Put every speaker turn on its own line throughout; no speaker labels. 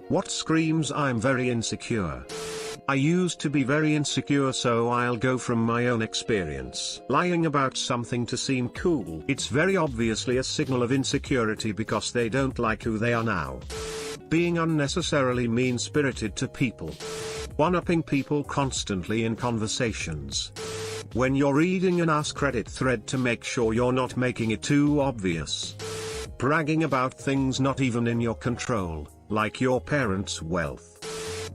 What screams I'm very insecure. I used to be very insecure, so I'll go from my own experience. Lying about something to seem cool. It's very obviously a signal of insecurity because they don't like who they are now. Being unnecessarily mean-spirited to people. One-upping people constantly in conversations. When you're reading an AskReddit thread to make sure you're not making it too obvious. Bragging about things not even in your control, like your parents' wealth.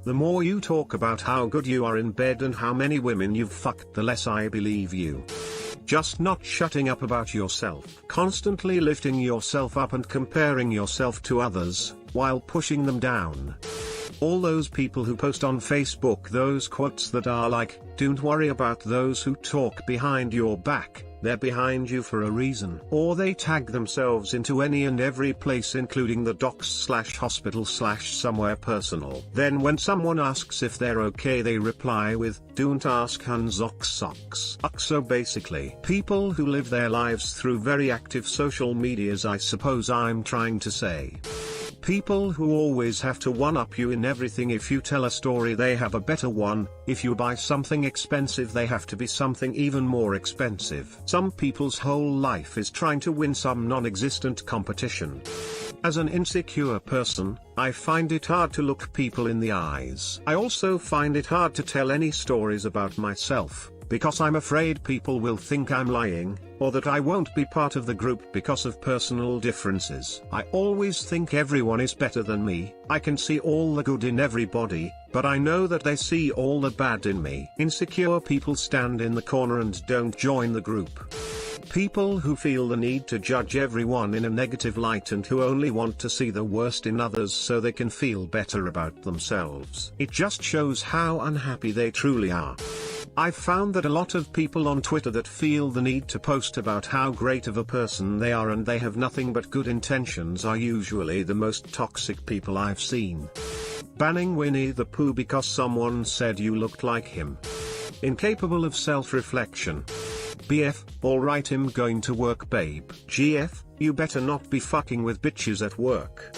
The more you talk about how good you are in bed and how many women you've fucked, the less I believe you. Just not shutting up about yourself. Constantly lifting yourself up and comparing yourself to others, while pushing them down. All those people who post on Facebook those quotes that are like, "Don't worry about those who talk behind your back, they're behind you for a reason." Or they tag themselves into any and every place including the docs/hospital/somewhere personal. Then when someone asks if they're okay, they reply with, "Don't ask socks." So basically, people who live their lives through very active social medias, I suppose I'm trying to say. People who always have to one-up you in everything. If you tell a story, they have a better one. If you buy something expensive, they have to be something even more expensive. Some people's whole life is trying to win some non-existent competition. As an insecure person, I find it hard to look people in the eyes. I also find it hard to tell any stories about myself, because I'm afraid people will think I'm lying, or that I won't be part of the group because of personal differences. I always think everyone is better than me. I can see all the good in everybody, but I know that they see all the bad in me. Insecure people stand in the corner and don't join the group. People who feel the need to judge everyone in a negative light and who only want to see the worst in others so they can feel better about themselves. It just shows how unhappy they truly are. I've found that a lot of people on Twitter that feel the need to post about how great of a person they are and they have nothing but good intentions are usually the most toxic people I've seen. Banning Winnie the Pooh because someone said you looked like him. Incapable of self-reflection. BF, alright, him going to work, babe. GF, you better not be fucking with bitches at work.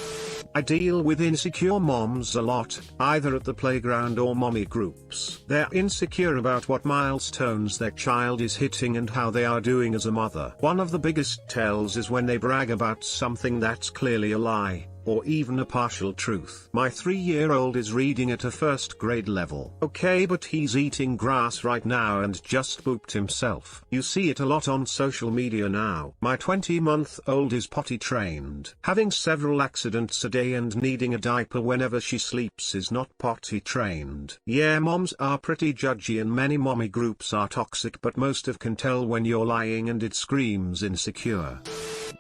I deal with insecure moms a lot, either at the playground or mommy groups. They're insecure about what milestones their child is hitting and how they are doing as a mother. One of the biggest tells is when they brag about something that's clearly a lie, or even a partial truth. My 3-year-old is reading at a first grade level. Okay, but he's eating grass right now and just pooped himself. You see it a lot on social media now. My 20-month-old is potty trained. Having several accidents a day and needing a diaper whenever she sleeps is not potty trained. Yeah, moms are pretty judgy and many mommy groups are toxic, but most of can tell when you're lying and it screams insecure.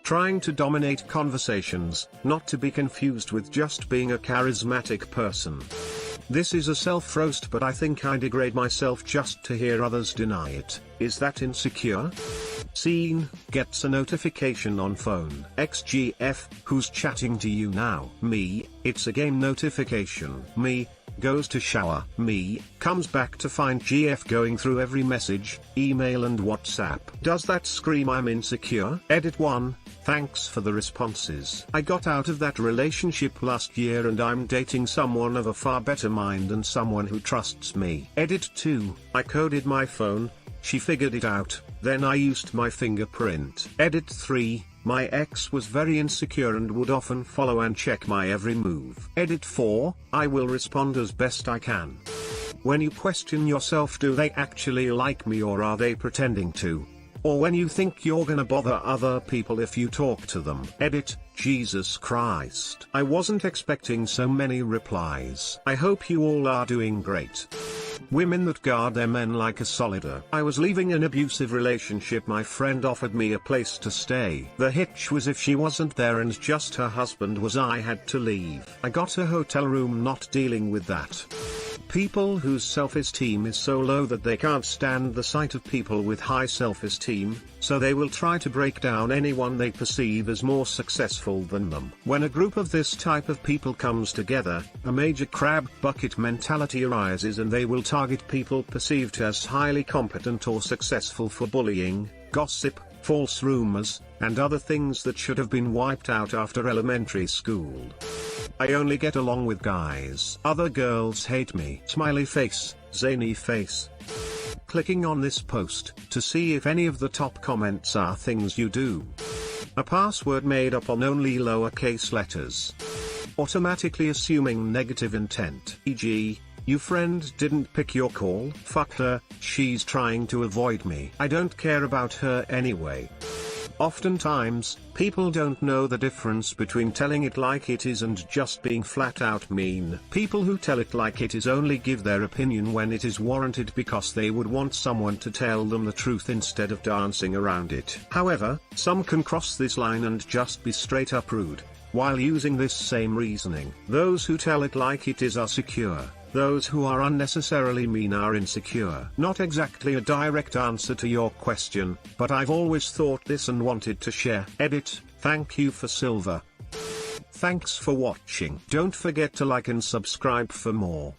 Trying to dominate conversations, not to be confused with just being a charismatic person. This is a self-roast, but I think I degrade myself just to hear others deny it. Is that insecure? Seen, gets a notification on phone. XGF, who's chatting to you now? Me, it's a game notification. Me, goes to shower. Me, comes back to find GF going through every message, email and WhatsApp. Does that scream I'm insecure? Edit 1, thanks for the responses. I got out of that relationship last year and I'm dating someone of a far better mind and someone who trusts me. Edit 2, I coded my phone, she figured it out, then I used my fingerprint. Edit 3, my ex was very insecure and would often follow and check my every move. Edit 4, I will respond as best I can. When you question yourself, do they actually like me or are they pretending to? Or when you think you're gonna bother other people if you talk to them. Edit, Jesus Christ. I wasn't expecting so many replies. I hope you all are doing great. Women that guard their men like a soldier. I was leaving an abusive relationship. My friend offered me a place to stay. The hitch was if she wasn't there and just her husband was, I had to leave. I got a hotel room, not dealing with that. People whose self-esteem is so low that they can't stand the sight of people with high self-esteem, so they will try to break down anyone they perceive as more successful than them. When a group of this type of people comes together, a major crab bucket mentality arises and they will target people perceived as highly competent or successful for bullying, gossip, false rumors, and other things that should have been wiped out after elementary school. I only get along with guys. Other girls hate me. Smiley face, zany face. Clicking on this post to see if any of the top comments are things you do. A password made up on only lowercase letters. Automatically assuming negative intent, e.g., you friend didn't pick your call, fuck her, she's trying to avoid me. I don't care about her anyway. Oftentimes, people don't know the difference between telling it like it is and just being flat out mean. People who tell it like it is only give their opinion when it is warranted because they would want someone to tell them the truth instead of dancing around it. However, some can cross this line and just be straight up rude, while using this same reasoning. Those who tell it like it is are secure. Those who are unnecessarily mean are insecure. Not exactly a direct answer to your question, but I've always thought this and wanted to share. Edit, thank you for silver. Thanks for watching. Don't forget to like and subscribe for more.